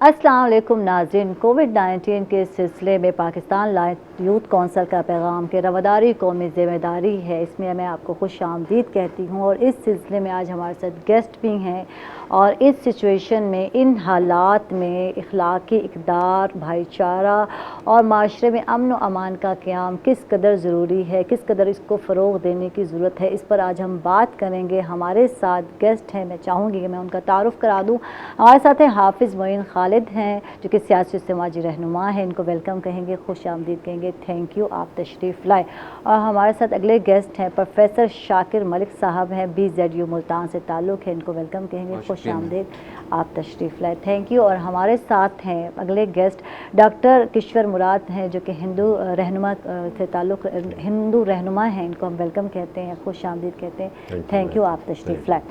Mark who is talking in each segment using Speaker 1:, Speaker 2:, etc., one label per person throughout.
Speaker 1: अस्सलाम वालेकुम नाज़रीन। कोविड-19 के सिलसिले में पाकिस्तान लाइफ यूथ कौंसिल का पैगाम कि रवादारी कौमी ज़िम्मेदारी है, इसमें मैं आपको खुशामदीद कहती हूँ। और इस सिलसिले में आज हमारे साथ गेस्ट भी हैं और इस सिचुएशन में, इन हालात में इखलाकी इक़दार, भाईचारा और माशरे में अमन व अमान का क़याम किस कदर ज़रूरी है, किस कदर इसको फ़रोग़ देने की ज़रूरत है, इस पर आज हम बात करेंगे। हमारे साथ गेस्ट हैं, मैं चाहूँगी कि मैं उनका तारुफ़ करा दूँ। हमारे साथ हैं हाफिज़ मोइन खालिद हैं, जो कि सियासी समाजी रहनुमा हैं। इनको वेलकम कहेंगे, खुश आमदीद कहेंगे, थैंक यू आप तशरीफ़ लाए। और हमारे साथ अगले गेस्ट हैं प्रोफेसर शाकिर मलिक साहब हैं, BZU मुल्तान से ताल्लुक़ है। इनको वेलकम कहेंगे, खुश आमदीद, आप तशरीफ़ लाए, थैंक यू। और हमारे साथ हैं अगले गेस्ट डॉक्टर किश्वर मुराद हैं, जो कि हिंदू रहनुमा से ताल्लुक़ हिंदू रहनुमा हैं। इनको हम वेलकम कहते हैं, खुश आमदीद कहते हैं, थैंक यू आप तशरीफ़ लाए।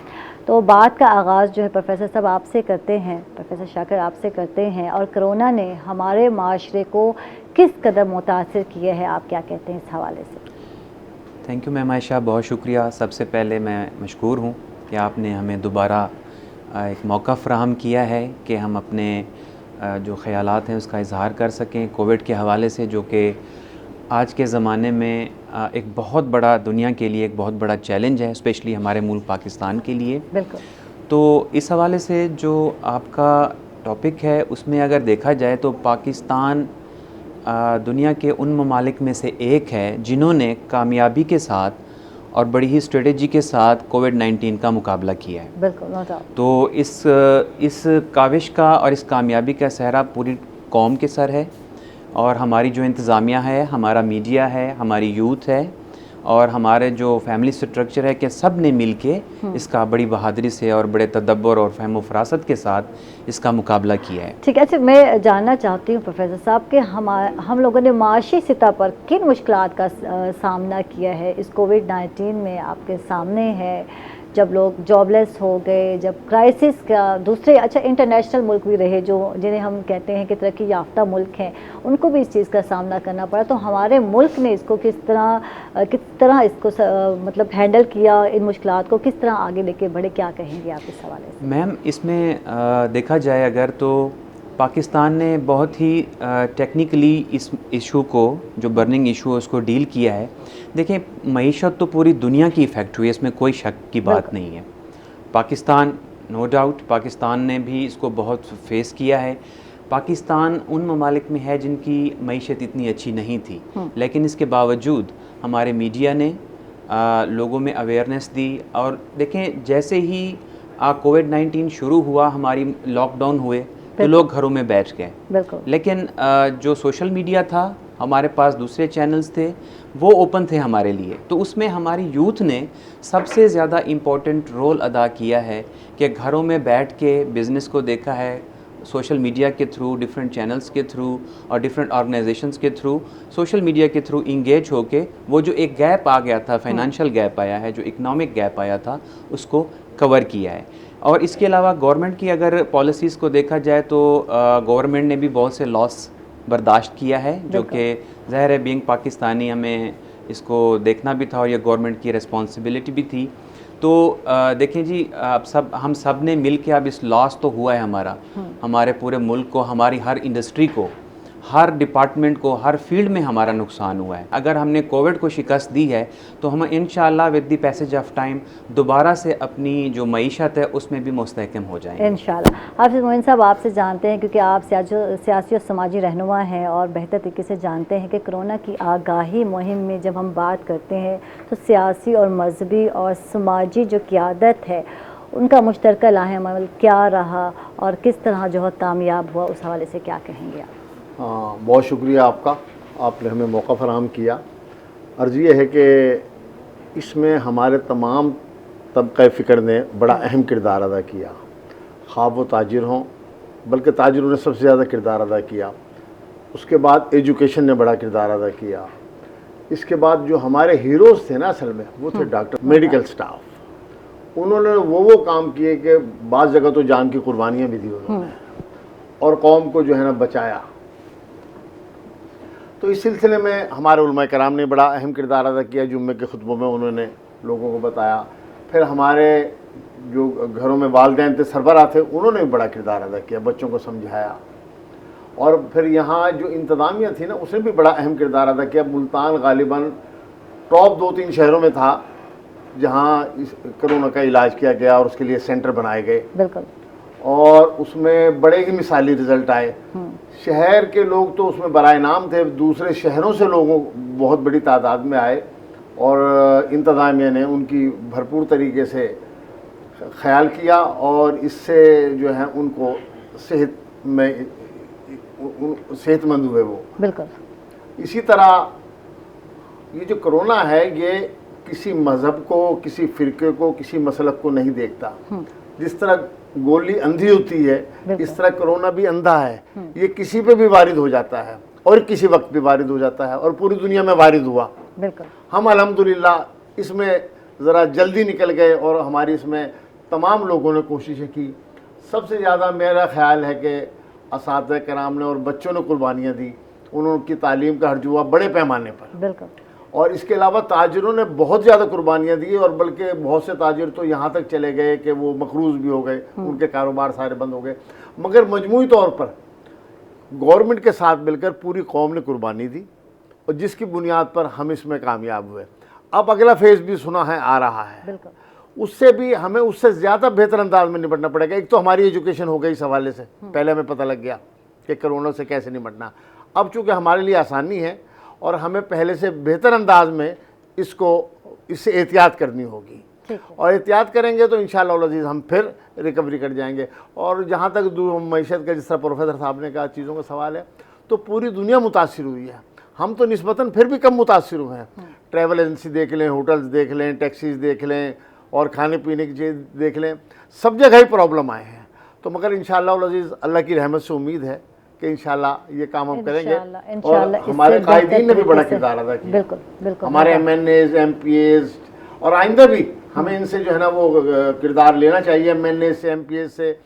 Speaker 1: तो बात का आगाज़ जो है प्रोफेसर साहब आपसे करते हैं, प्रोफेसर शाकिर आपसे करते हैं। और कोरोना ने हमारे माशरे को किस कदर मुतासिर किया है, आप क्या कहते हैं इस हवाले से?
Speaker 2: थैंक यू मैम आयशा, बहुत शुक्रिया। सबसे पहले मैं मशकूर हूँ कि आपने हमें दोबारा एक मौका फ़राहम किया है कि हम अपने जो ख़यालात हैं उसका इज़हार कर सकें कोविड के हवाले से, जो कि आज के ज़माने में एक बहुत बड़ा, दुनिया के लिए एक बहुत बड़ा चैलेंज है, स्पेशली हमारे मुल्क पाकिस्तान के लिए।
Speaker 1: बिल्कुल।
Speaker 2: तो इस हवाले से जो आपका टॉपिक है उसमें अगर देखा जाए तो पाकिस्तान दुनिया के उन ममालिक में से एक है जिन्होंने कामयाबी के साथ और बड़ी ही स्ट्रेटजी के साथ कोविड-19 का मुकाबला किया है।
Speaker 1: बिल्कुल, नो डाउट।
Speaker 2: तो इस काविश का और इस कामयाबी का सेहरा पूरी कौम के सर है, और हमारी जो इंतज़ामिया है, हमारा मीडिया है, हमारी यूथ है और हमारे जो फैमिली स्ट्रक्चर है, कि सब ने मिल के इसका बड़ी बहादुरी से और बड़े तदब्बर और फ़हम व फ़रासत के साथ इसका मुकाबला किया है।
Speaker 1: ठीक है। अच्छा, मैं जानना चाहती हूँ प्रोफेसर साहब कि हम लोगों ने माशी सतह पर किन मुश्किलात का सामना किया है इस कोविड-19 में? आपके सामने है जब लोग जॉबलेस हो गए, जब क्राइसिस का दूसरे इंटरनेशनल मुल्क भी रहे जो जिन्हें हम कहते हैं कि तरक्की याफ्ता मुल्क हैं, उनको भी इस चीज़ का सामना करना पड़ा। तो हमारे मुल्क ने इसको किस तरह इसको मतलब हैंडल किया, इन मुश्किलात को किस तरह आगे लेके बढ़े, क्या कहेंगे आप इस हवाले से?
Speaker 2: मैम, इसमें देखा जाए अगर तो पाकिस्तान ने बहुत ही टेक्निकली इस इशू को, जो बर्निंग इशू है, उसको डील किया है। देखें, मईशत तो पूरी दुनिया की इफ़ेक्ट हुई है, इसमें कोई शक की बात नहीं है। पाकिस्तान, नो डाउट, पाकिस्तान ने भी इसको बहुत फेस किया है। पाकिस्तान उन ममालिक में है जिनकी मईशत इतनी अच्छी नहीं थी, लेकिन इसके बावजूद हमारे मीडिया ने लोगों में अवेयरनेस दी। और देखें, जैसे ही कोविड-19 शुरू हुआ, हमारी लॉकडाउन हुए, तो लोग घरों में बैठ गए।
Speaker 1: बिल्कुल।
Speaker 2: लेकिन जो सोशल मीडिया था, हमारे पास दूसरे चैनल्स थे, वो ओपन थे हमारे लिए। तो उसमें हमारी यूथ ने सबसे ज़्यादा इम्पोर्टेंट रोल अदा किया है कि घरों में बैठ के बिज़नेस को देखा है, सोशल मीडिया के थ्रू, डिफरेंट चैनल्स के थ्रू और डिफरेंट ऑर्गेनाइजेशंस के थ्रू, सोशल मीडिया के थ्रू इंगेज होके वो जो एक गैप आ गया था, फाइनेंशियल गैप आया है, जो इकनॉमिक गैप आया था, उसको कवर किया है। और इसके अलावा गवर्नमेंट की अगर पॉलिसीज़ को देखा जाए तो गवर्नमेंट ने भी बहुत से लॉस बर्दाश्त किया है, जो कि ज़ाहिर है बीइंग पाकिस्तानी हमें इसको देखना भी था और ये गवर्नमेंट की रिस्पॉन्सिबिलिटी भी थी। तो देखें जी, अब हम सब ने मिल के, अब इस लॉस तो हुआ है हमारा, हमारे पूरे मुल्क को, हमारी हर इंडस्ट्री को, हर डिपार्टमेंट को, हर फील्ड में हमारा नुकसान हुआ है। अगर हमने कोविड को शिकस्त दी है तो हम इंशाअल्लाह with the passage of time दोबारा से अपनी जो मईशत है उसमें भी मुस्तहकम हो जाएंगे
Speaker 1: इंशाअल्लाह। हाफिज़ मोइन साहब, आपसे जानते हैं क्योंकि आप सियासी और समाजी रहनुमा हैं और बेहतर तरीके से जानते हैं कि कोरोना की आगाही मुहिम में जब हम बात करते हैं तो सियासी और मजहबी और समाजी जो क़यादत है, उनका मुश्तरका लाहेअमल क्या रहा और किस तरह जो है कामयाब हुआ, उस हवाले से क्या कहेंगे आप?
Speaker 3: बहुत शुक्रिया आपका, आपने हमें मौका फराहम किया। अर्ज़ ये है कि इसमें हमारे तमाम तबक़े फ़िक्र ने बड़ा अहम किरदार अदा किया, ख़्वाह वो ताजिर हों, बल्कि ताजिरों ने सबसे ज़्यादा किरदार अदा किया। उसके बाद एजुकेशन ने बड़ा किरदार अदा किया। इसके बाद जो हमारे हीरोज़ थे ना, असल में वो थे डॉक्टर, मेडिकल स्टाफ। उन्होंने वो काम किए कि बाज़ जगह तो जान की कुर्बानियाँ भी दी उन्होंने और कौम को जो है ना बचाया। तो इस सिलसिले में हमारे उलमा कराम ने बड़ा अहम किरदार अदा किया। जुम्मे के खुतबों में उन्होंने लोगों को बताया। फिर हमारे जो घरों में वालिदैन थे, सरबराह थे, उन्होंने भी बड़ा किरदार अदा किया, बच्चों को समझाया। और फिर यहाँ जो इंतज़ामिया थी ना, उसने भी बड़ा अहम किरदार अदा किया। मुल्तान गालिबन टॉप 2-3 शहरों में था जहाँ इस कोरोना का इलाज किया गया और उसके लिए सेंटर बनाए गए।
Speaker 1: बिल्कुल।
Speaker 3: और उसमें बड़े ही मिसाली रिजल्ट आए। शहर के लोग तो उसमें बराए नाम थे, दूसरे शहरों से लोगों बहुत बड़ी तादाद में आए और इंतज़ामिया ने उनकी भरपूर तरीके से ख्याल किया और इससे जो है उनको सेहतमंद हुए वो।
Speaker 1: बिल्कुल।
Speaker 3: इसी तरह ये जो कोरोना है ये किसी मज़हब को, किसी फ़िरके को, किसी मसलक को नहीं देखता। जिस तरह गोली अंधी होती है, इस तरह कोरोना भी अंधा है। ये किसी पे भी वारिद हो जाता है और किसी वक्त भी वारिद हो जाता है और पूरी दुनिया में वारिद हुआ।
Speaker 1: बिल्कुल।
Speaker 3: हम अल्हम्दुलिल्लाह इसमें ज़रा जल्दी निकल गए और हमारी इसमें तमाम लोगों ने कोशिशें की। सबसे ज़्यादा मेरा ख्याल है कि असातिज़ा कराम ने और बच्चों ने कुर्बानियाँ दी, उनकी तालीम का हर्ज हुआ बड़े पैमाने पर।
Speaker 1: बिल्कुल।
Speaker 3: और इसके अलावा ताजिरों ने बहुत ज़्यादा कुर्बानियाँ दी और बल्कि बहुत से ताजिर तो यहाँ तक चले गए कि वो मकरूज़ भी हो गए, उनके कारोबार सारे बंद हो गए। मगर मजमूई तौर पर गवर्नमेंट के साथ मिलकर पूरी कौम ने कुर्बानी दी और जिसकी बुनियाद पर हम इसमें कामयाब हुए। अब अगला फेज़ भी सुना है आ रहा है।
Speaker 1: बिल्कुल।
Speaker 3: उससे भी हमें उससे ज़्यादा बेहतर अंदाज में निपटना पड़ेगा। एक तो हमारी एजुकेशन हो गई इस हवाले से, पहले हमें पता लग गया कि कोरोना से कैसे निपटना। अब चूँकि हमारे लिए आसानी है और हमें पहले से बेहतर अंदाज में इससे एहतियात करनी होगी और एहतियात करेंगे तो इंशाअल्लाह अज़ीज़ हम फिर रिकवरी कर जाएंगे। और जहाँ तक मईशत का जिस तरह प्रोफेसर साहब ने कहा चीज़ों का सवाल है, तो पूरी दुनिया मुतासिर हुई है, हम तो निस्बतन फिर भी कम मुतासिर हुए हैं। ट्रैवल एजेंसी देख लें, होटल्स देख लें, टैक्सीज देख लें और खाने पीने की चीज़ देख लें, सब जगह ही प्रॉब्लम आए हैं। तो मगर इंशाअल्लाह अज़ीज़ अल्लाह की रहमत से उम्मीद है कि इंशाअल्लाह ये काम हम करेंगे और हमारे कायदीन ने भी बड़ा किरदार अदा किया।
Speaker 1: बिल्कुल बिल्कुल।
Speaker 3: हमारे MNAs, MPAs और आइंदा भी हमें इनसे जो है ना वो किरदार लेना चाहिए, MNAs से, MPAs से।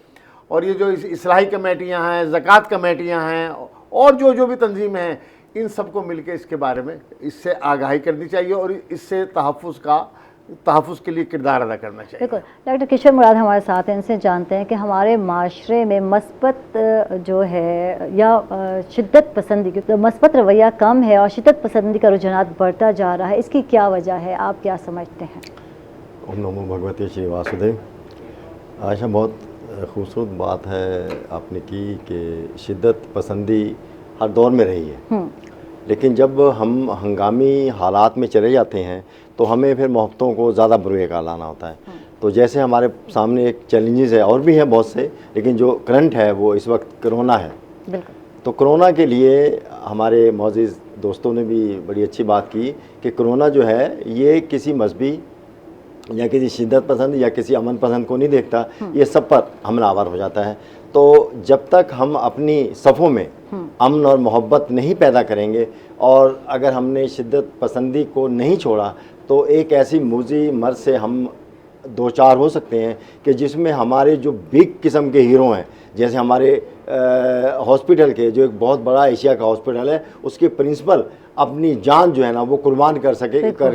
Speaker 3: और ये जो इस्लाही कमेटियाँ हैं, ज़कात कमेटियाँ हैं और जो भी तंजीमें हैं, इन सबको मिलकर इसके बारे में इससे आगाही करनी चाहिए और इससे तहफ़्फ़ुज़ के लिए किरदार अदा करना चाहिए।
Speaker 1: बिल्कुल। डॉक्टर किशोर मुराद हमारे साथ हैं, इनसे जानते हैं कि हमारे माशरे में मस्बत जो है या शिद्दत पसंदी, क्योंकि मस्बत रवैया कम है और शिद्दत पसंदी का रुझान बढ़ता जा रहा है, इसकी क्या वजह है, आप क्या समझते हैं?
Speaker 4: ओम नमो भगवते श्री वासुदेव। आयशा, बहुत खूबसूरत बात है आपने की कि शिद्दत पसंदी हर दौर में रही है, लेकिन जब हम हंगामी हालात में चले जाते हैं तो हमें फिर मोहब्बतों को ज़्यादा बुरे का लाना होता है। तो जैसे हमारे सामने एक चैलेंजेस है और भी हैं बहुत से, लेकिन जो करंट है वो इस वक्त कोरोना है।
Speaker 1: बिल्कुल।
Speaker 4: तो कोरोना के लिए हमारे मौजूद दोस्तों ने भी बड़ी अच्छी बात की कि कोरोना जो है ये किसी मजहबी या किसी शिद्दत पसंद या किसी अमन पसंद को नहीं देखता, ये सब पर हमलावर हो जाता है। तो जब तक हम अपनी सफ़ों में अमन और मोहब्बत नहीं पैदा करेंगे और अगर हमने शिद्दत पसंदी को नहीं छोड़ा तो एक ऐसी मूजी मर्ज से हम दो चार हो सकते हैं कि जिसमें हमारे जो बिग किस्म के हीरो हैं, जैसे हमारे हॉस्पिटल के जो एक बहुत बड़ा एशिया का हॉस्पिटल है, उसके प्रिंसिपल अपनी जान जो है ना वो कुर्बान कर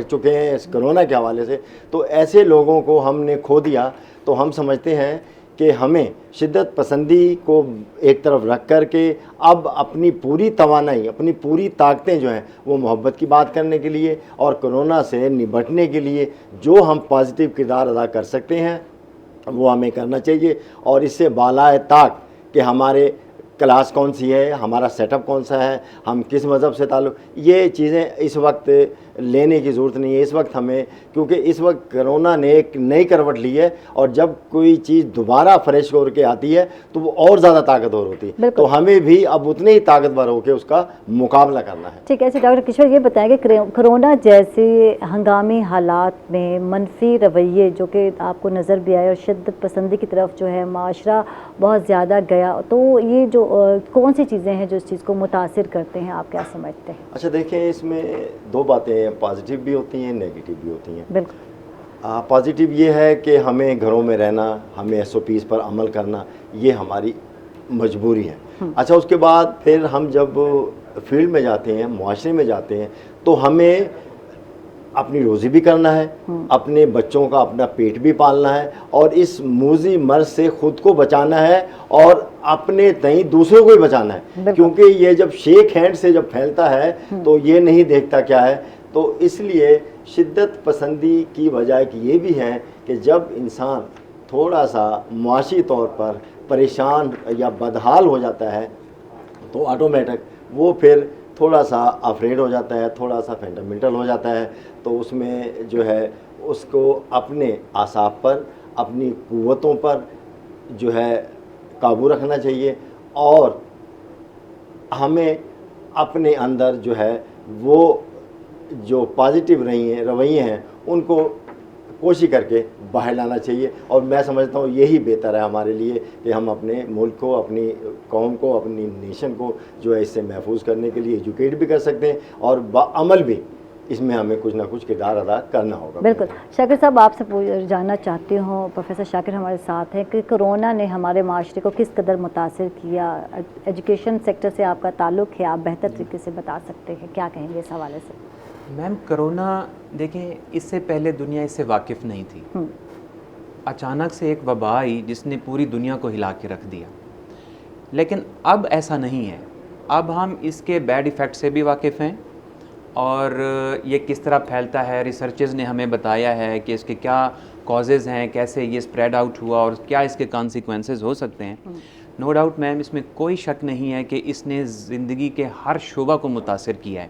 Speaker 4: चुके हैं इस कोरोना के हवाले से। तो ऐसे लोगों को हमने खो दिया। तो हम समझते हैं कि हमें शिद्दत पसंदी को एक तरफ रख कर के अब अपनी पूरी तवानाई, अपनी पूरी ताकतें जो हैं वो मोहब्बत की बात करने के लिए और कोरोना से निपटने के लिए जो हम पॉजिटिव किरदार अदा कर सकते हैं वो हमें करना चाहिए। और इससे बालाए ताक कि हमारे क्लास कौन सी है, हमारा सेटअप कौन सा है, हम किस मज़हब से ताल्लुक़, ये चीज़ें इस वक्त लेने की ज़रूरत नहीं है इस वक्त हमें, क्योंकि इस वक्त कोरोना ने एक नई करवट ली है और जब कोई चीज़ दोबारा फ्रेश होकर के आती है तो वो और ज़्यादा ताकतवर होती है। तो हमें भी अब उतने ही ताकतवर होकर उसका मुकाबला करना है।
Speaker 1: ठीक है। ऐसे डॉक्टर किशोर ये बताएं कि कोरोना जैसे हंगामी हालात में मनफी रवैये जो कि आपको नज़र भी आए और शिद्दत पसंदी की तरफ जो है माशरा बहुत ज़्यादा गया, तो ये जो कौन सी चीज़ें हैं जो इस चीज़ को मुतासिर करते हैं, आप क्या समझते हैं?
Speaker 4: अच्छा देखिए, इसमें दो बातें पॉजिटिव भी होती हैं, नेगेटिव भी होती हैं।
Speaker 1: बिल्कुल।
Speaker 4: पॉजिटिव ये है कि हमें घरों में रहना, हमें SOPs पर अमल करना, ये हमारी मजबूरी है। अच्छा, उसके बाद फिर हम जब फील्ड में जाते हैं, मुआशरे में जाते हैं, तो हमें اپنی روزی بھی کرنا ہے, اپنے بچوں کا اپنا پیٹ بھی پالنا ہے, اور اس موذی مرض سے خود کو بچانا ہے اور اپنے تئیں دوسروں کو بھی بچانا ہے, کیونکہ یہ جب شیک ہینڈ سے جب پھیلتا ہے تو یہ نہیں دیکھتا کیا ہے. تو اس لیے شدت پسندی کی وجہ یہ بھی ہے کہ جب انسان تھوڑا سا معاشی طور پر پریشان یا بدحال ہو جاتا ہے تو آٹومیٹک وہ پھر تھوڑا سا افریڈ ہو جاتا ہے, تھوڑا سا فنڈامنٹل ہو جاتا ہے. تو اس میں جو ہے اس کو اپنے اعصاب پر, اپنی قوتوں پر جو ہے قابو رکھنا چاہیے, اور ہمیں اپنے اندر جو ہے وہ جو پازیٹیو رویے ہیں ان کو کوشش کر کے باہر لانا چاہیے. اور میں سمجھتا ہوں یہی بہتر ہے ہمارے لیے کہ ہم اپنے ملک کو, اپنی قوم کو, اپنی نیشن کو جو ہے اس سے محفوظ کرنے کے لیے ایجوکیٹ بھی کر سکتے ہیں, اور بعمل بھی اس میں ہمیں کچھ نہ کچھ کردار ادا کرنا ہوگا.
Speaker 1: بالکل. شاکر صاحب آپ سے جاننا چاہتی ہوں, پروفیسر شاکر ہمارے ساتھ ہیں, کہ کرونا نے ہمارے معاشرے کو کس قدر متاثر کیا. ایجوکیشن سیکٹر سے آپ کا تعلق ہے, آپ بہتر طریقے سے بتا سکتے ہیں, کیا کہیں گے اس حوالے سے؟
Speaker 2: میم کرونا دیکھیں اس سے پہلے دنیا اس سے واقف نہیں تھی. اچانک سے ایک وبا آئی جس نے پوری دنیا کو ہلا کے رکھ دیا. لیکن اب ایسا نہیں ہے, اب ہم اس کے بیڈ ایفیکٹ سے بھی واقف ہیں, اور یہ کس طرح پھیلتا ہے ریسرچز نے ہمیں بتایا ہے کہ اس کے کیا کازز ہیں, کیسے یہ اسپریڈ آؤٹ ہوا اور کیا اس کے کانسیکوینسز ہو سکتے ہیں. نو ڈاؤٹ میم اس میں کوئی شک نہیں ہے کہ اس نے زندگی کے ہر شعبہ کو متاثر کیا ہے,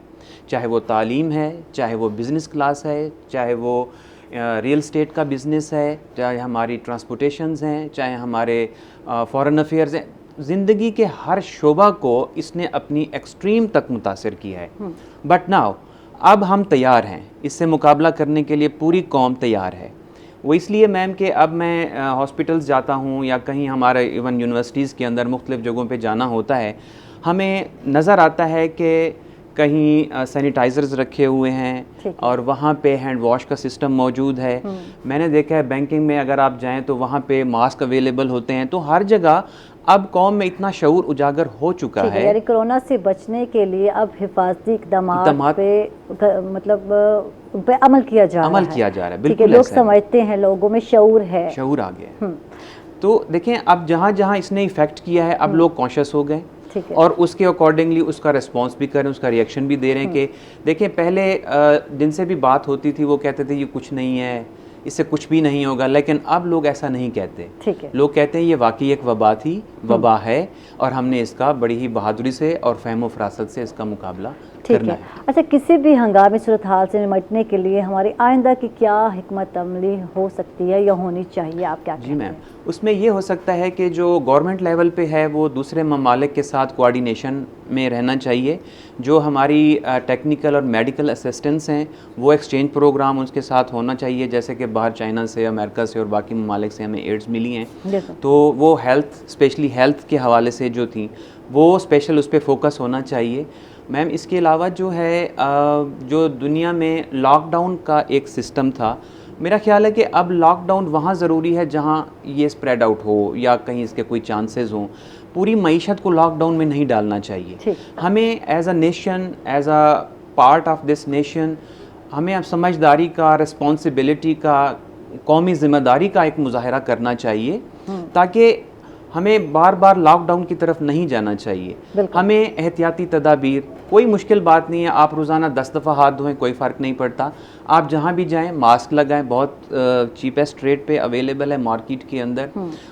Speaker 2: چاہے وہ تعلیم ہے, چاہے وہ بزنس کلاس ہے, چاہے وہ ریئل اسٹیٹ کا بزنس ہے, چاہے ہماری ٹرانسپورٹیشنز ہیں, چاہے ہمارے فارن افیئرز ہیں. زندگی کے ہر شعبہ کو اس نے اپنی ایکسٹریم تک متاثر کیا ہے. بٹ ناؤ اب ہم تیار ہیں, اس سے مقابلہ کرنے کے لیے پوری قوم تیار ہے. وہ اس لیے میم کہ اب میں ہاسپٹلز جاتا ہوں یا کہیں ہمارے ایون یونیورسٹیز کے اندر مختلف جگہوں پہ جانا ہوتا ہے, ہمیں نظر آتا ہے کہ کہیں سینیٹائزرز رکھے ہوئے ہیں اور وہاں پہ ہینڈ واش کا سسٹم موجود ہے. میں نے دیکھا ہے بینکنگ میں اگر آپ جائیں تو وہاں پہ ماسک اویلیبل ہوتے ہیں. تو ہر جگہ اب قوم میں اتنا شعور اجاگر ہو چکا ہے,
Speaker 1: یعنی کرونا سے بچنے کے لیے اب حفاظتی اقدامات پہ مطلب پہ عمل کیا جا رہا ہے. بالکل لوگ سمجھتے ہیں, لوگوں میں شعور ہے, شعور
Speaker 2: آ گیا. تو دیکھیں اب جہاں جہاں اس نے ایفیکٹ کیا ہے اب لوگ کانشیس ہو گئے, اور اس کے اکارڈنگلی اس کا ریسپانس بھی کر رہے ہیں, اس کا ریئیکشن بھی دے رہے ہیں. کہ دیکھیں پہلے جن سے بھی بات ہوتی تھی وہ کہتے تھے یہ کچھ نہیں ہے, اس سے کچھ بھی نہیں ہوگا, لیکن اب لوگ ایسا نہیں کہتے. لوگ کہتے ہیں یہ واقعی ایک وبا تھی, وبا ہے, اور ہم نے اس کا بڑی ہی بہادری سے اور فہم و فراست سے اس کا مقابلہ کرنا ہے.
Speaker 1: اچھا, کسی بھی ہنگامی صورتحال سے نمٹنے کے لیے ہماری آئندہ کی کیا حکمت عملی ہو سکتی ہے یا ہونی چاہیے, آپ کیا کہتے ہیں؟
Speaker 2: جی میم, اس میں یہ ہو سکتا ہے کہ جو گورنمنٹ لیول پہ ہے وہ دوسرے ممالک کے ساتھ کوآرڈینیشن میں رہنا چاہیے. جو ہماری ٹیکنیکل اور میڈیکل اسسٹنس ہیں وہ ایکسچینج پروگرام اس کے ساتھ ہونا چاہیے, جیسے کہ باہر چائنا سے, امریکہ سے اور باقی ممالک سے ہمیں ایڈز ملی ہیں, تو وہ ہیلتھ اسپیشلی ہیلتھ کے حوالے سے جو تھیں وہ اسپیشل اس پہ فوکس ہونا چاہیے. میم اس کے علاوہ جو ہے جو دنیا میں لاک ڈاؤن کا ایک سسٹم تھا, میرا خیال ہے کہ اب لاک ڈاؤن وہاں ضروری ہے جہاں یہ اسپریڈ آؤٹ ہو یا کہیں اس کے کوئی چانسز ہوں. پوری معیشت کو لاک ڈاؤن میں نہیں ڈالنا چاہیے. ہمیں as a nation, as a part of this nation, ہمیں اب سمجھداری کا, رسپانسبلٹی کا, قومی ذمہ داری کا ایک مظاہرہ کرنا چاہیے, تاکہ ہمیں بار بار لاک ڈاؤن کی طرف نہیں جانا چاہیے. ہمیں احتیاطی تدابیر, کوئی مشکل بات نہیں ہے, آپ روزانہ 10 دفعہ ہاتھ دھوئیں, کوئی فرق نہیں پڑتا. آپ جہاں بھی جائیں ماسک لگائیں, بہت چیپیسٹ ریٹ پہ اویلیبل ہے مارکیٹ کے اندر.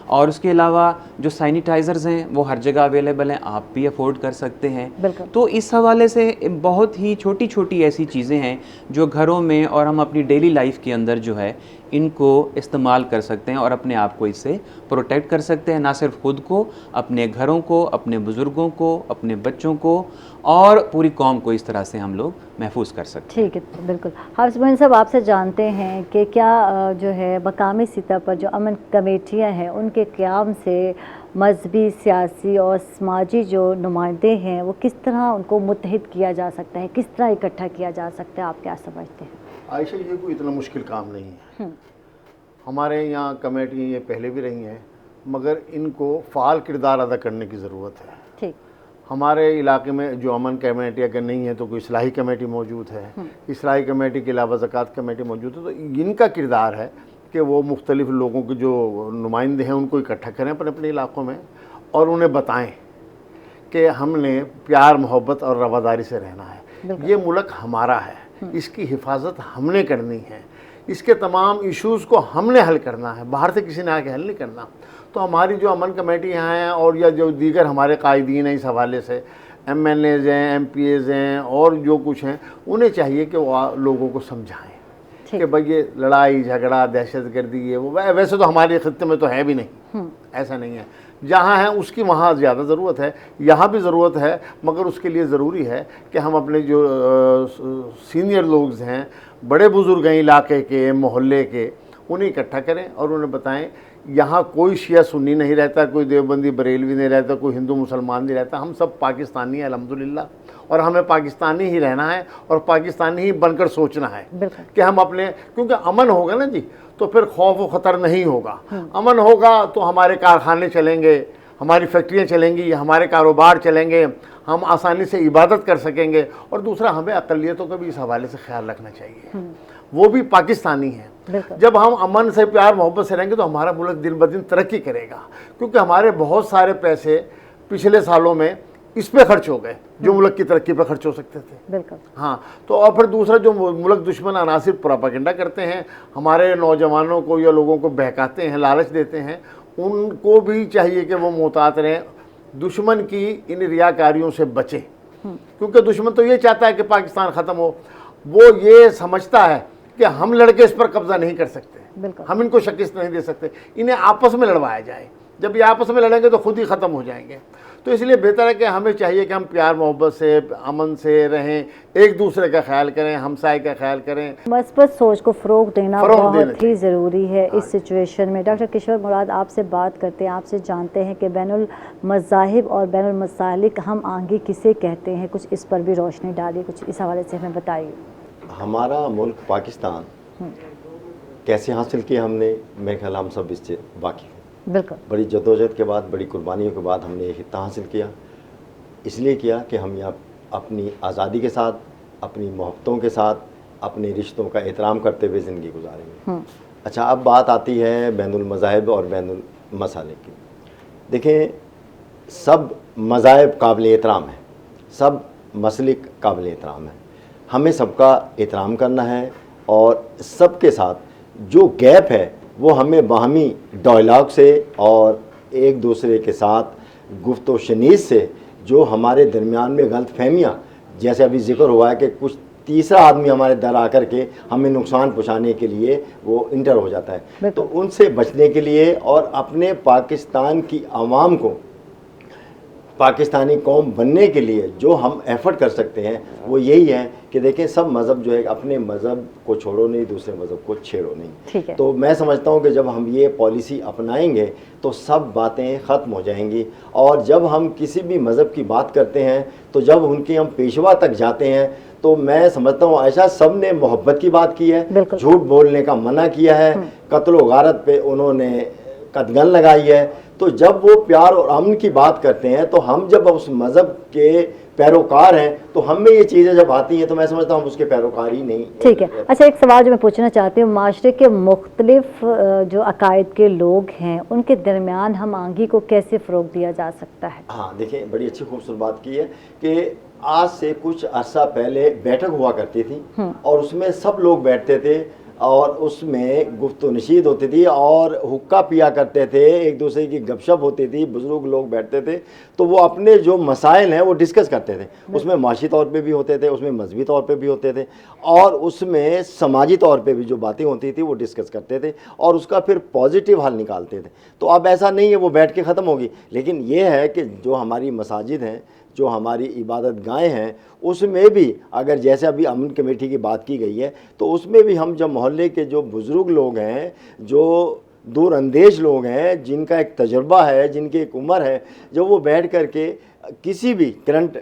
Speaker 2: اور اس کے علاوہ جو سینیٹائزرز ہیں وہ ہر جگہ اویلیبل ہیں, آپ بھی افورڈ کر سکتے ہیں. تو اس حوالے سے بہت ہی چھوٹی چھوٹی ایسی چیزیں ہیں جو گھروں میں اور ہم اپنی ڈیلی لائف کے اندر جو ہے ان کو استعمال کر سکتے ہیں اور اپنے آپ کو اس سے پروٹیکٹ کر سکتے ہیں. نہ صرف خود کو, اپنے گھروں کو, اپنے بزرگوں کو, اپنے بچوں کو اور پوری قوم کو اس طرح سے ہم لوگ محفوظ کر سکتے ہیں.
Speaker 1: ٹھیک ہے, بالکل. حافظ معین صاحب آپ سے جانتے ہیں کہ کیا جو ہے مقامی سطح پر جو امن کمیٹیاں ہیں ان کے قیام سے مذہبی, سیاسی اور سماجی جو نمائندے ہیں وہ کس طرح ان کو متحد کیا جا سکتا ہے, کس طرح اکٹھا کیا جا سکتا ہے, آپ کیا سمجھتے ہیں؟
Speaker 3: عائشہ, یہ کوئی اتنا مشکل کام نہیں ہے. ہمارے یہاں کمیٹیاں یہ پہلے بھی رہی ہیں, مگر ان کو فعال کردار ادا کرنے کی ضرورت ہے. ہمارے علاقے میں جو امن کمیٹی اگر نہیں ہے تو کوئی اصلاحی کمیٹی موجود ہے، اصلاحی کمیٹی کے علاوہ زکوٰۃ کمیٹی موجود ہے، تو ان کا کردار ہے کہ وہ مختلف لوگوں کے جو نمائندے ہیں ان کو اکٹھا کریں اپنے اپنے علاقوں میں اور انہیں بتائیں کہ ہم نے پیار محبت اور رواداری سے رہنا ہے، یہ ملک ہمارا ہے، اس کی حفاظت ہم نے کرنی ہے، اس کے تمام ایشوز کو ہم نے حل کرنا ہے، باہر سے کسی نے آ کے حل نہیں کرنا۔ تو ہماری جو امن کمیٹی یہاں ہیں اور یا جو دیگر ہمارے قائدین ہیں اس حوالے سے، ایم این ایز ہیں، ایم پی ایز ہیں اور جو کچھ ہیں، انہیں چاہیے کہ وہ لوگوں کو سمجھائیں کہ بھئی یہ لڑائی جھگڑا دہشت گردی ہے وہ ویسے تو ہمارے خطے میں تو ہے بھی نہیں، ایسا نہیں ہے، جہاں ہے اس کی وہاں زیادہ ضرورت ہے، یہاں بھی ضرورت ہے، مگر اس کے لیے ضروری ہے کہ ہم اپنے جو سینئر لوگ ہیں، بڑے بزرگ ہیں علاقے کے محلے کے، انہیں اکٹھا کریں اور انہیں بتائیں یہاں کوئی شیعہ سنی نہیں رہتا، کوئی دیوبندی بریلوی نہیں رہتا، کوئی ہندو مسلمان نہیں رہتا، ہم سب پاکستانی ہیں الحمدللہ، اور ہمیں پاکستانی ہی رہنا ہے اور پاکستانی ہی بن کر سوچنا ہے کہ ہم اپنے، کیونکہ امن ہوگا نا جی تو پھر خوف و خطر نہیں ہوگا، امن ہوگا تو ہمارے کارخانے چلیں گے، ہماری فیکٹریاں چلیں گی، ہمارے کاروبار چلیں گے، ہم آسانی سے عبادت کر سکیں گے، اور دوسرا ہمیں اقلیتوں کا بھی اس حوالے سے خیال رکھنا چاہیے، وہ بھی پاکستانی ہیں۔ جب ہم امن سے پیار محبت سے رہیں گے تو ہمارا ملک دن بدن ترقی کرے گا، کیونکہ ہمارے بہت سارے پیسے پچھلے سالوں میں اس پہ خرچ ہو گئے جو ملک کی ترقی پہ خرچ ہو سکتے تھے۔
Speaker 1: بالکل
Speaker 3: ہاں، تو اور پھر دوسرا جو ملک دشمن عناصر پروپیگنڈا کرتے ہیں، ہمارے نوجوانوں کو یا لوگوں کو بہکاتے ہیں، لالچ دیتے ہیں، ان کو بھی چاہیے کہ وہ محتاط رہیں، دشمن کی ان ریاکاریوں سے بچیں، کیونکہ دشمن تو یہ چاہتا ہے کہ پاکستان ختم ہو، وہ یہ سمجھتا ہے کہ ہم لڑکے اس پر قبضہ نہیں کر سکتے، ہم ان کو شکست نہیں دے سکتے، انہیں آپس میں لڑوایا جائے، جب یہ آپس میں لڑیں گے تو خود ہی ختم ہو جائیں گے۔ تو اس لیے بہتر ہے کہ ہمیں چاہیے کہ ہم پیار محبت سے امن سے رہیں، ایک دوسرے کا خیال کریں، ہمسائے کا خیال کریں۔
Speaker 1: مثبت سوچ کو فروغ دینا بہت ہی ضروری ہے اس سچویشن میں۔ ڈاکٹر کشور مراد آپ سے بات کرتے ہیں، آپ سے جانتے ہیں کہ بین المذاہب اور بین المسالک ہم آہنگی کسے کہتے ہیں، کچھ اس پر بھی روشنی ڈالیے، کچھ اس حوالے سے ہمیں بتائیے۔
Speaker 4: ہمارا ملک پاکستان کیسے حاصل کیا ہم نے، میرے خیال ہم سب اس سے واقف ہیں۔
Speaker 1: بالکل
Speaker 4: بڑی جدوجہد کے بعد، بڑی قربانیوں کے بعد ہم نے یہ خطہ حاصل کیا، اس لیے کیا کہ ہم یہاں اپنی آزادی کے ساتھ، اپنی محبتوں کے ساتھ، اپنے رشتوں کا احترام کرتے ہوئے زندگی گزاریں گے۔ اچھا، اب بات آتی ہے بین المذاہب اور بین المسالک کی۔ دیکھیں، سب مذاہب قابل احترام ہیں، سب مسلک قابل احترام ہیں، ہمیں سب کا احترام کرنا ہے، اور سب کے ساتھ جو گیپ ہے وہ ہمیں باہمی ڈائلاگ سے اور ایک دوسرے کے ساتھ گفت و شنید سے، جو ہمارے درمیان میں غلط فہمیاں، جیسے ابھی ذکر ہوا ہے کہ کچھ تیسرا آدمی ہمارے در آ کر کے ہمیں نقصان پہنچانے کے لیے وہ انٹر ہو جاتا ہے، تو ان سے بچنے کے لیے اور اپنے پاکستان کی عوام کو پاکستانی قوم بننے کے لیے جو ہم ایفرٹ کر سکتے ہیں وہ یہی ہے کہ دیکھیں، سب مذہب جو ہے اپنے مذہب کو چھوڑو نہیں، دوسرے مذہب کو چھیڑو نہیں۔ تو میں سمجھتا ہوں کہ جب ہم یہ پالیسی اپنائیں گے تو سب باتیں ختم ہو جائیں گی، اور جب ہم کسی بھی مذہب کی بات کرتے ہیں تو جب ان کے ہم پیشوا تک جاتے ہیں تو میں سمجھتا ہوں عائشہ سب نے محبت کی بات کی ہے، جھوٹ بولنے کا منع کیا ہے، قتل و غارت پہ انہوں نے قدغن لگائی ہے، تو جب وہ پیار اور امن کی بات کرتے ہیں تو ہم جب اس مذہب کے پیروکار ہیں تو ہم میں یہ چیزیں جب آتی ہیں تو میں سمجھتا ہوں ہم اس کے پیروکار ہی نہیں۔
Speaker 1: ٹھیک ہے، اچھا ایک سوال جو میں پوچھنا چاہتی ہوں، معاشرے کے مختلف جو عقائد کے لوگ ہیں ان کے درمیان ہم آہنگی کو کیسے فروغ دیا جا سکتا ہے؟
Speaker 4: ہاں دیکھیں، بڑی اچھی خوبصورت بات کی ہے کہ آج سے کچھ عرصہ پہلے بیٹھک ہوا کرتی تھی اور اس میں سب لوگ بیٹھتے تھے اور اس میں گفت و نشید ہوتی تھی اور حقہ پیا کرتے تھے، ایک دوسرے کی گپ شپ ہوتی تھی، بزرگ لوگ بیٹھتے تھے تو وہ اپنے جو مسائل ہیں وہ ڈسکس کرتے تھے، اس میں معاشی طور پہ بھی ہوتے تھے، اس میں مذہبی طور پہ بھی ہوتے تھے، اور اس میں سماجی طور پہ بھی جو باتیں ہوتی تھی وہ ڈسکس کرتے تھے اور اس کا پھر پازیٹیو حل نکالتے تھے۔ تو اب ایسا نہیں ہے وہ بیٹھ کے ختم ہوگی، لیکن یہ ہے کہ جو ہماری مساجد ہیں، جو ہماری عبادت گاہیں ہیں، اس میں بھی اگر جیسے ابھی امن کمیٹی کی بات کی گئی ہے تو اس میں بھی ہم جب محلے کے جو بزرگ لوگ ہیں، جو دور اندیش لوگ ہیں، جن کا ایک تجربہ ہے، جن کی ایک عمر ہے، جب وہ بیٹھ کر کے کسی بھی کرنٹ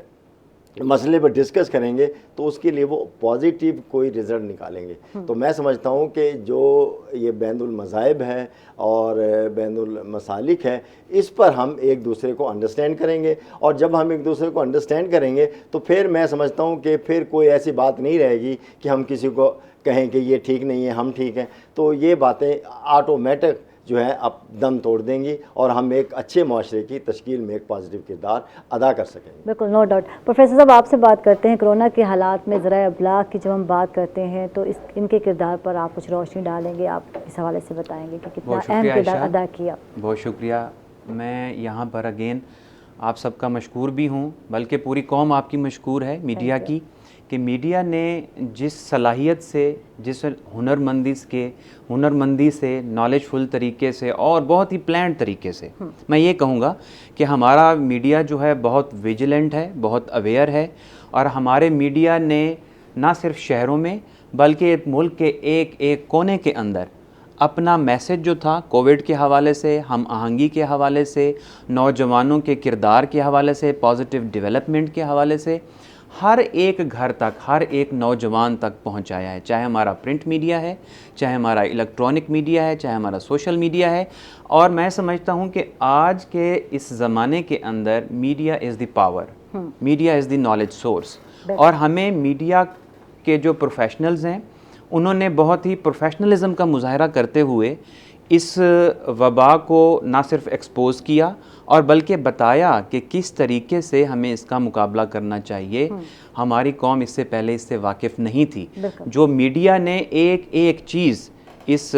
Speaker 4: मसले पर डिस्कस करेंगे तो उसके लिए वो पॉजिटिव कोई रिज़ल्ट निकालेंगे। तो मैं समझता हूँ कि जो ये बैनुल मज़ाहिब है और बैनुल मसालिक है, इस पर हम एक दूसरे को अंडरस्टैंड करेंगे, और जब हम एक दूसरे को अंडरस्टैंड करेंगे तो फिर मैं समझता हूँ कि फिर कोई ऐसी बात नहीं रहेगी कि हम किसी को कहें कि ये ठीक नहीं है, हम ठीक हैं। तो ये बातें ऑटोमेटिक जो है अब दम तोड़ देंगी और हम एक अच्छे माशरे की तश्कील में एक पॉजिटिव किरदार अदा कर सकेंगे।
Speaker 1: बिल्कुल, नो डाउट। प्रोफेसर साहब, आपसे बात करते हैं, कोरोना के हालात में ज़राए अबलाग की जब हम बात करते हैं तो इनके किरदार पर आप कुछ रोशनी डालेंगे, आप इस हवाले से बताएंगे कि कितना अहम किरदार अदा किया।
Speaker 2: बहुत शुक्रिया। मैं यहाँ पर अगेन आप सबका मशकूर भी हूँ, बल्कि पूरी कौम आपकी मशकूर है मीडिया की, कि मीडिया ने जिस सलाहियत से, जिस हुनरमंदी से, नॉलेजफुल तरीके से और बहुत ही प्लान्ड तरीके से, मैं ये कहूँगा कि हमारा मीडिया जो है बहुत विजिलेंट है, बहुत अवेयर है, और हमारे मीडिया ने ना सिर्फ शहरों में बल्कि मुल्क के एक एक कोने के अंदर अपना मैसेज जो था कोविड के हवाले से, हम आहंगी के हवाले से, नौजवानों के किरदार के हवाले से, पॉजिटिव डेवलपमेंट के हवाले से, हर एक घर तक, हर एक नौजवान तक पहुंचाया है। चाहे हमारा प्रिंट मीडिया है, चाहे हमारा इलेक्ट्रॉनिक मीडिया है, चाहे हमारा सोशल मीडिया है। और मैं समझता हूं कि आज के इस ज़माने के अंदर media is the power, media is the knowledge source. और हमें मीडिया के जो प्रोफेशनल्स हैं उन्होंने बहुत ही प्रोफेशनलिज्म का मुजाहरा करते हुए इस वबा को ना सिर्फ एक्सपोज़ किया और बल्कि बताया कि किस तरीके से हमें इसका मुकाबला करना चाहिए। हमारी कौम इससे पहले इससे वाकिफ़ नहीं थी। जो मीडिया ने एक एक चीज़ इस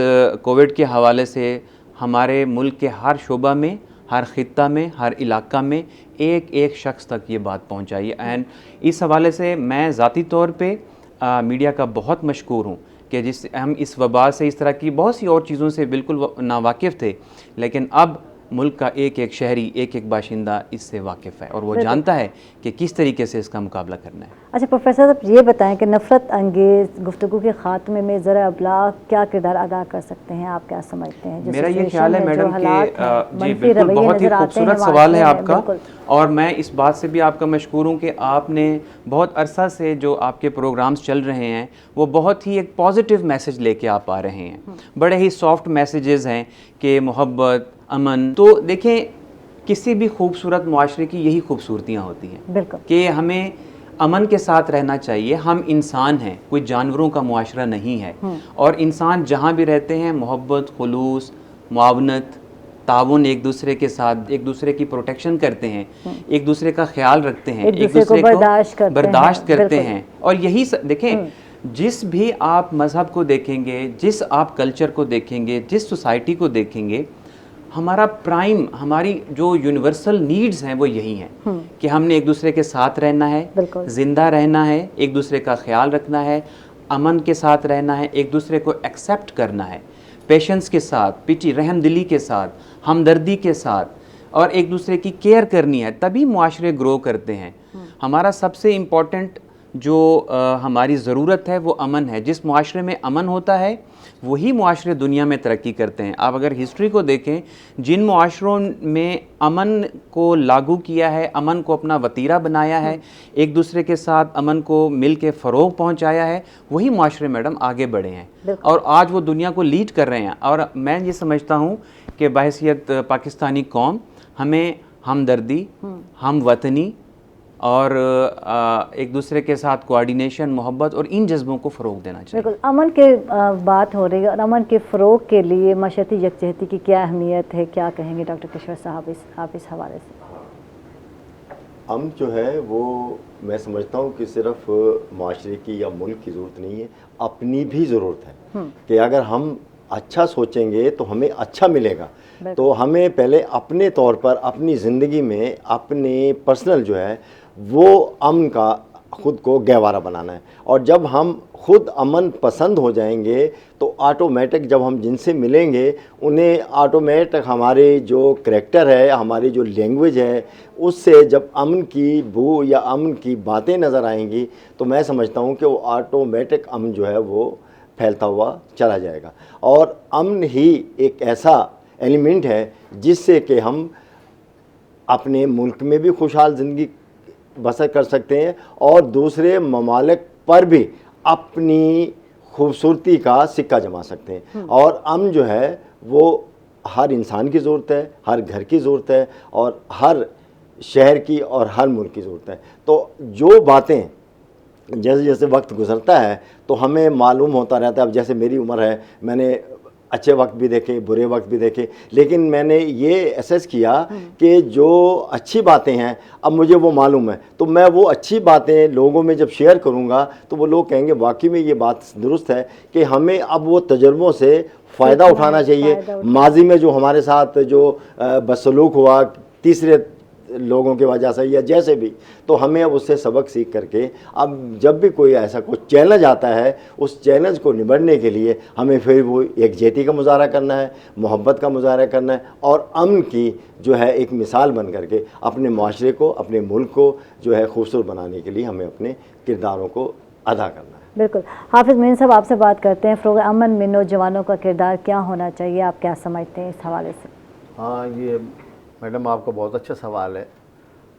Speaker 2: कोविड के हवाले से हमारे मुल्क के हर शोबा में, हर ख़ित्ता में, हर इलाका में एक एक शख्स तक ये बात पहुँचाई। एंड इस हवाले से मैं ज़ाती तौर पे मीडिया का बहुत मशकूर हूँ कि जिस हम इस वबा से, इस तरह की बहुत सी और चीज़ों से बिल्कुल नावाकिफ़ थे, लेकिन अब मुल्क का एक एक शहरी, एक एक बाशिंदा इससे वाकिफ़ है और वो जानता है कि किस तरीके से इसका मुकाबला करना है।
Speaker 1: अच्छा प्रोफेसर, आप ये बताएं कि नफ़रत अंगेज़ गुफ्तगू के ख़ात्मे में ज़रा अबलाग क्या किरदार अदा कर सकते हैं, आप क्या समझते हैं?
Speaker 2: मेरा ये ख्याल है मैडम कि जी बिल्कुल, बहुत ही खूबसूरत सवाल है आपका, और मैं इस बात से भी आपका मशकूर हूँ कि आपने बहुत अरसा से जो आपके प्रोग्राम्स चल रहे हैं वो बहुत ही एक पॉजिटिव मैसेज लेके आप आ रहे हैं। बड़े ही सॉफ्ट मैसेजेस हैं कि मोहब्बत, अमन। तो देखें, किसी भी खूबसूरत मुआशरे की यही खूबसूरतियाँ होती हैं कि हमें अमन के साथ रहना चाहिए। हम इंसान हैं, कोई जानवरों का मुआशरा नहीं है, और इंसान जहाँ भी रहते हैं मोहब्बत, खुलूस, मुआवनत, ताउन, एक दूसरे के साथ एक दूसरे की प्रोटेक्शन करते हैं, एक दूसरे का ख्याल रखते हैं, एक दूसरे को बर्दाश्त करते हैं। और यही देखें, जिस भी आप मज़हब को देखेंगे, जिस आप कल्चर को देखेंगे, जिस सोसाइटी को देखेंगे, हमारा प्राइम, हमारी जो यूनिवर्सल नीड्स हैं वो यही हैं कि हमने एक दूसरे के साथ रहना है, ज़िंदा रहना है, एक दूसरे का ख्याल रखना है, अमन के साथ रहना है, एक दूसरे को एक्सेप्ट करना है, पेशेंस के साथ, पिटी, रहमदिली के साथ, हमदर्दी के साथ, और एक दूसरे की केयर करनी है। तभी मुआशरे ग्रो करते हैं। हमारा सबसे इम्पॉर्टेंट जो हमारी ज़रूरत है वो अमन है। जिस मुआशरे में अमन होता है वही मुआशरे दुनिया में तरक्की करते हैं। आप अगर हिस्ट्री को देखें, जिन मुआशरों में अमन को लागू किया है, अमन को अपना वतीरा बनाया है, एक दूसरे के साथ अमन को मिल के फ़रोग़ पहुँचाया है, वही मुआशरे मैडम आगे बढ़े हैं और आज वो दुनिया को लीड कर रहे हैं। और मैं ये समझता हूँ कि बहैसियत पाकिस्तानी कौम हमें हमदर्दी, हम वतनी और एक दूसरे के साथ कोऑर्डिनेशन, मोहब्बत और इन जज्बों को फ़रोग़ देना चाहिए।
Speaker 1: बिल्कुल, अमन के बात हो रही है और अमन के फ़रोग़ के लिए मशरती यकजहती की क्या अहमियत है, क्या कहेंगे डॉक्टर किशोर साहब आप इस हवाले से?
Speaker 4: अमन जो है वो मैं समझता हूँ कि सिर्फ माशरे की या मुल्क की ज़रूरत नहीं है, अपनी भी ज़रूरत है कि अगर हम अच्छा सोचेंगे तो हमें अच्छा मिलेगा। तो हमें पहले अपने तौर पर अपनी ज़िंदगी में अपने पर्सनल जो है वो अमन का ख़ुद को गहवारा बनाना है, और जब हम खुद अमन पसंद हो जाएंगे तो ऑटोमेटिक जब हम जिनसे मिलेंगे उन्हें ऑटोमेटिक हमारे जो करैक्टर है, हमारी जो लैंग्वेज है, उससे जब अमन की बू या अमन की बातें नज़र आएंगी तो मैं समझता हूँ कि वो ऑटोमेटिक अमन जो है वो फैलता हुआ चला जाएगा। और अमन ही एक ऐसा एलिमेंट है जिससे कि हम अपने मुल्क में भी खुशहाल ज़िंदगी बसर कर सकते हैं और दूसरे ममालिक पर भी अपनी खूबसूरती का सिक्का जमा सकते हैं। और अमन जो है वो हर इंसान की ज़रूरत है, हर घर की ज़रूरत है और हर शहर की और हर मुल्क की ज़रूरत है। तो जो बातें जैसे जैसे वक्त गुजरता है तो हमें मालूम होता रहता है, अब जैसे मेरी उम्र है, मैंने अच्छे वक्त भी देखे, बुरे वक्त भी देखे, लेकिन मैंने ये एसेस किया कि जो अच्छी बातें हैं अब मुझे वो मालूम है, तो मैं वो अच्छी बातें लोगों में जब शेयर करूंगा तो वो लोग कहेंगे वाकई में ये बात दुरुस्त है कि हमें अब वो तजुर्बों से फ़ायदा उठाना चाहिए। माजी में जो हमारे साथ जो बदसलूक हुआ तीसरे लोगों की वजह से या जैसे भी, तो हमें अब उससे सबक सीख करके अब जब भी कोई ऐसा कोई चैलेंज आता है उस चैलेंज को निबटने के लिए हमें फिर वो एकजेती का मुजाहरा करना है, मोहब्बत का मुजाहरा करना है और अमन की जो है एक मिसाल बन करके अपने माशरे को, अपने मुल्क को जो है खूबसूरत बनाने के लिए हमें अपने किरदारों को अदा करना है।
Speaker 1: बिल्कुल। हाफिज़ मोइन साहब, आपसे बात करते हैं, प्रोग्राम अमन में नौजवानों का किरदार क्या होना चाहिए, आप क्या समझते हैं इस हवाले से?
Speaker 3: हाँ, ये मैडम आपका बहुत अच्छा सवाल है।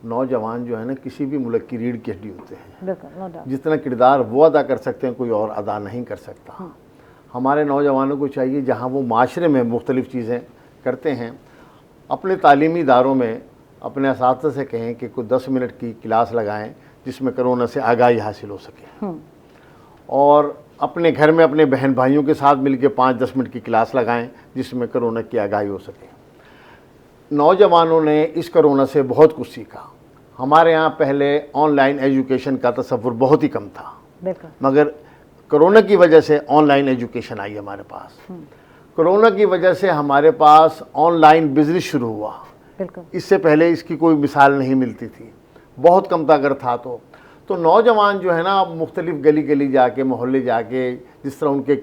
Speaker 3: नौजवान जो है ना किसी भी मुल्क की रीढ़ की हड्डी होते हैं।
Speaker 1: बिल्कुल, नो डाउट।
Speaker 3: जितना किरदार वो अदा कर सकते हैं कोई और अदा नहीं कर सकता। हमारे नौजवानों को चाहिए जहाँ वो माशरे में मुख्तलिफ़ चीज़ें करते हैं, अपने तालीमी इदारों में अपने असातिज़ा से कहें कि कोई 10 मिनट की क्लास लगाएं जिसमें कोरोना से आगाही हासिल हो सके, और अपने घर में अपने बहन भाइयों के साथ मिलकर 5-10 मिनट की क्लास लगाएं जिसमें कोरोना की आगाही हो सके। नौजवानों ने इस कोरोना से बहुत कुछ सीखा। हमारे यहाँ पहले ऑनलाइन एजुकेशन का तसव्वुर बहुत ही कम था, मगर कोरोना की वजह से ऑनलाइन एजुकेशन आई हमारे पास। कोरोना की वजह से हमारे पास ऑनलाइन बिजनेस शुरू हुआ। इससे पहले इसकी कोई मिसाल नहीं मिलती थी, बहुत कम था अगर था तो नौजवान जो है ना मुख्तलिफ़ गली गली जाके, मोहल्ले जाके, जिस तरह उनके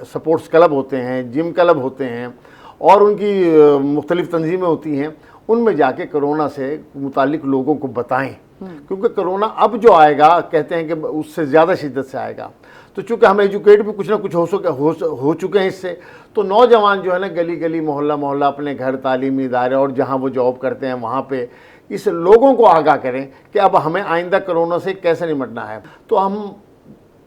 Speaker 3: स्पोर्ट्स क्लब होते हैं, जिम क्लब होते हैं और उनकी मुख्तलिफ़ तंजीमें होती हैं, उनमें जाके कोरोना से मुतालिक लोगों को बताएं, क्योंकि कोरोना अब जो आएगा कहते हैं कि उससे ज़्यादा शिद्दत से आएगा। तो चूँकि हम एजुकेट भी कुछ ना कुछ हो चुके हैं इससे, तो नौजवान जो है ना गली गली, मोहल्ला मोहल्ला, अपने घर, तालीमी इदारे और जहाँ वो जॉब करते हैं वहाँ पे इस लोगों को आगाह करें कि अब हमें आइंदा कोरोना से कैसे निपटना है। तो हम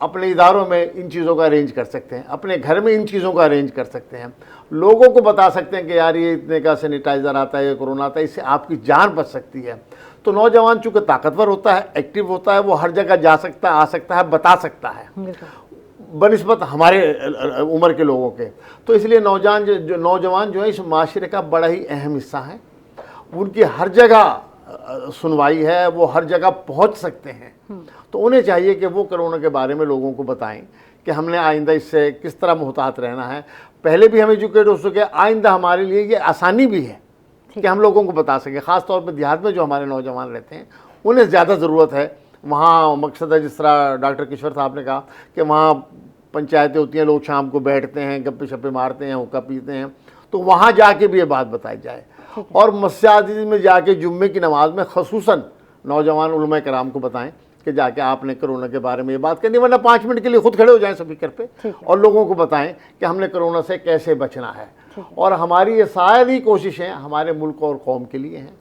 Speaker 3: अपने इदारों में इन चीज़ों का अरेंज कर सकते हैं, अपने घर में इन चीज़ों का अरेंज कर सकते हैं, लोगों को बता सकते हैं कि यार ये इतने का सैनिटाइज़र आता है, ये कोरोना आता है, इससे आपकी जान बच सकती है। तो नौजवान चूँकि ताकतवर होता है, एक्टिव होता है, वो हर जगह जा सकता है, आ सकता है, बता सकता है बनिस्बत हमारे उम्र के लोगों के। तो इसलिए नौजवान जो है इस माशरे का बड़ा ही अहम हिस्सा है। उनकी हर जगह सुनवाई है, वो हर जगह पहुंच सकते हैं। तो उन्हें चाहिए कि वो कोरोना के बारे में लोगों को बताएं कि हमने आइंदा इससे किस तरह मुहतात रहना है। पहले भी हम एजुकेट हो सके, आइंदा हमारे लिए ये आसानी भी है कि हम लोगों को बता सकें। ख़ास तौर पर देहात में जो हमारे नौजवान रहते हैं उन्हें ज़्यादा ज़रूरत है। वहाँ मकसद है, जिस तरह डॉक्टर किश्वर साहब ने कहा कि वहाँ पंचायतें होती हैं, लोग शाम को बैठते हैं, गप्पे शप्पे मारते हैं, हुक्का पीते हैं, तो वहाँ जाके भी ये बात बताई जाए। और मस्जिद में जाके जुम्मे की नमाज में खसूसन नौजवान उलमा कराम को बताएं कि जाके आपने कोरोना के बारे में ये बात करनी, वरना 5 मिनट के लिए खुद खड़े हो जाएं स्पीकर पे और लोगों को बताएं कि हमने कोरोना से कैसे बचना है। और हमारी ये सारी कोशिशें हमारे मुल्क और कौम के लिए हैं।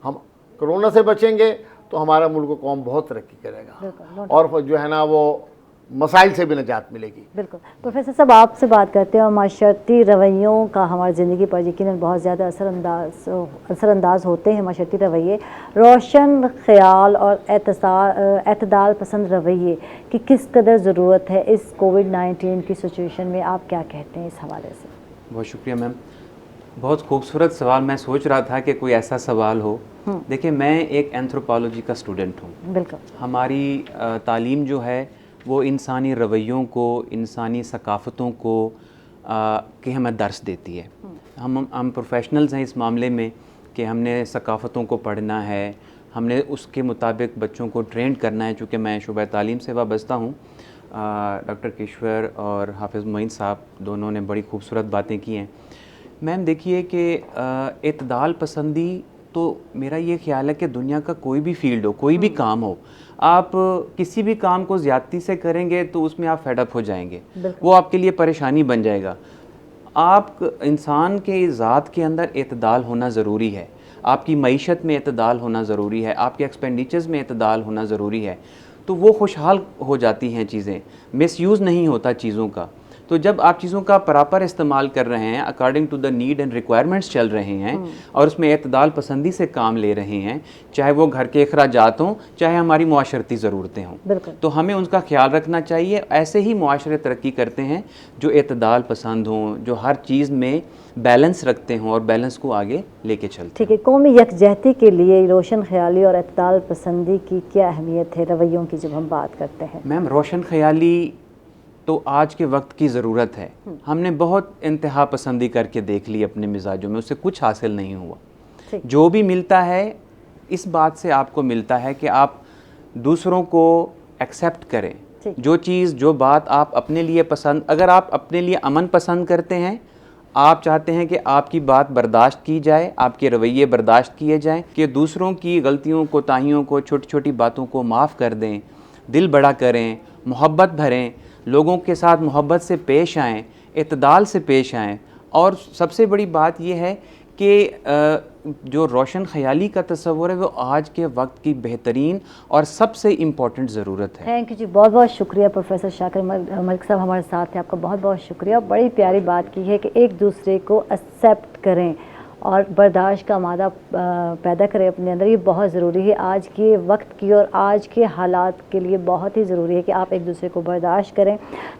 Speaker 3: हम कोरोना से बचेंगे तो हमारा मुल्क और कौम बहुत तरक्की करेगा और जो है ना वो मसाइल से भी निजात मिलेगी।
Speaker 1: प्रोफेसर साहब, आपसे बात करते हैं और माशरती रवैयों का हमारी ज़िंदगी पर यकीनन बहुत ज़्यादा असरअंदाज होते हैं। माशरती रवैये, रोशन ख्याल और एतदाल पसंद रवैये की किस कदर ज़रूरत है इस कोविड-19 की सिचुएशन में, आप क्या कहते हैं इस हवाले से? बहुत
Speaker 2: शुक्रिया मैम, बहुत खूबसूरत सवाल। मैं सोच रहा था कि कोई ऐसा सवाल हो। देखिए, मैं एक एंथ्रोपोलॉजी का स्टूडेंट हूँ।
Speaker 1: बिल्कुल।
Speaker 2: हमारी तालीम जो है वो इंसानी रवैयों को, इंसानी सकाफ़तों को कि हमें दर्स देती है। हम प्रोफेशनल्स हैं इस मामले में कि हमने सकाफ़तों को पढ़ना है, हमने उसके मुताबिक बच्चों को ट्रेन करना है। चूँकि मैं शुबा तालीम से वाबस्ता हूँ, डॉक्टर किश्वर और हाफिज़ मोइन साहब दोनों ने बड़ी खूबसूरत बातें की हैं। मैम देखिए कि इत्दाल पसंदी, तो मेरा ये ख्याल है कि दुनिया का कोई भी फील्ड हो, कोई भी काम हो, आप किसी भी काम को ज़्यादती से करेंगे तो उसमें आप फेडअप हो जाएंगे, वो आपके लिए परेशानी बन जाएगा। आप इंसान के ज़ात के अंदर इत्दाल होना ज़रूरी है। आपकी मईशत में एतदाल होना ज़रूरी है, आपके एक्सपेंडिचर्स में एतदाल होना ज़रूरी है, तो वो खुशहाल हो जाती हैं चीज़ें, मिसयूज़ नहीं होता चीज़ों का। तो जब आप चीज़ों का प्रॉपर इस्तेमाल कर रहे हैं, according to the need and requirements चल रहे हैं और उसमें एतदाल पसंदी से काम ले रहे हैं, चाहे वो घर के अखराजात हों, चाहे हमारी मुआशरती ज़रूरतें हों, तो हमें उनका ख्याल रखना चाहिए। ऐसे ही मुआशरे तरक्की करते हैं जो एतदाल पसंद हों, जो हर चीज़ में बैलेंस रखते हों और बैलेंस को आगे लेके चलते।
Speaker 1: ठीक है, कौमी यकजहती के लिए रोशन ख्याली और एतदाल पसंदी की क्या अहमियत है रवैयों की जब हम बात करते हैं?
Speaker 2: मैम, रोशन ख्याली तो आज के वक्त की ज़रूरत है। हमने बहुत इंतहा पसंदी करके देख ली अपने मिजाजों में, उससे कुछ हासिल नहीं हुआ। जो भी मिलता है इस बात से आपको मिलता है कि आप दूसरों को एक्सेप्ट करें। जो चीज़, जो बात आप अपने लिए पसंद, अगर आप अपने लिए अमन पसंद करते हैं, आप चाहते हैं कि आपकी बात बर्दाश्त की जाए, आपके रवैये बर्दाश्त किए जाएं, कि दूसरों की गलतियों, कोताहियों को, छोटी छोटी बातों को माफ़ कर दें, दिल बड़ा करें, मोहब्बत भरें, लोगों के साथ मोहब्बत से पेश आएँ, इत्दाल से पेश आएँ। और सबसे बड़ी बात यह है कि जो रोशन ख्याली का तस्वुर है वो आज के वक्त की बेहतरीन और सबसे इम्पॉर्टेंट ज़रूरत है।
Speaker 1: थैंक यू जी, बहुत बहुत शुक्रिया प्रोफेसर शाकिर मलिक साहब हमारे साथ हैं, आपका बहुत बहुत शुक्रिया। बड़ी प्यारी बात की है कि एक दूसरे को एक्सेप्ट करें और बर्दाश्त का मादा पैदा करें अपने अंदर, ये बहुत ज़रूरी है आज के वक्त की और आज के हालात के लिए बहुत ही ज़रूरी है कि आप एक दूसरे को बर्दाश्त करें।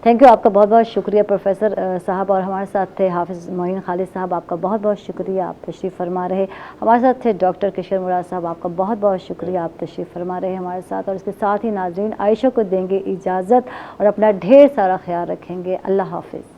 Speaker 1: थैंक यू, आपका बहुत बहुत शुक्रिया प्रोफेसर साहब। और हमारे साथ थे हाफिज़ मोइन खालिद साहब, आपका बहुत बहुत शुक्रिया, आप तशरीफ़ फरमा रहे। हमारे साथ थे डॉक्टर किशोर मुराद साहब, आपका बहुत बहुत शुक्रिया, आप तशरीफ़ फरमा रहे हमारे साथ। और इसके साथ ही नाज़रीन, आयशा को देंगे इजाज़त और अपना ढेर सारा ख्याल रखेंगे। अल्लाह हाफिज़।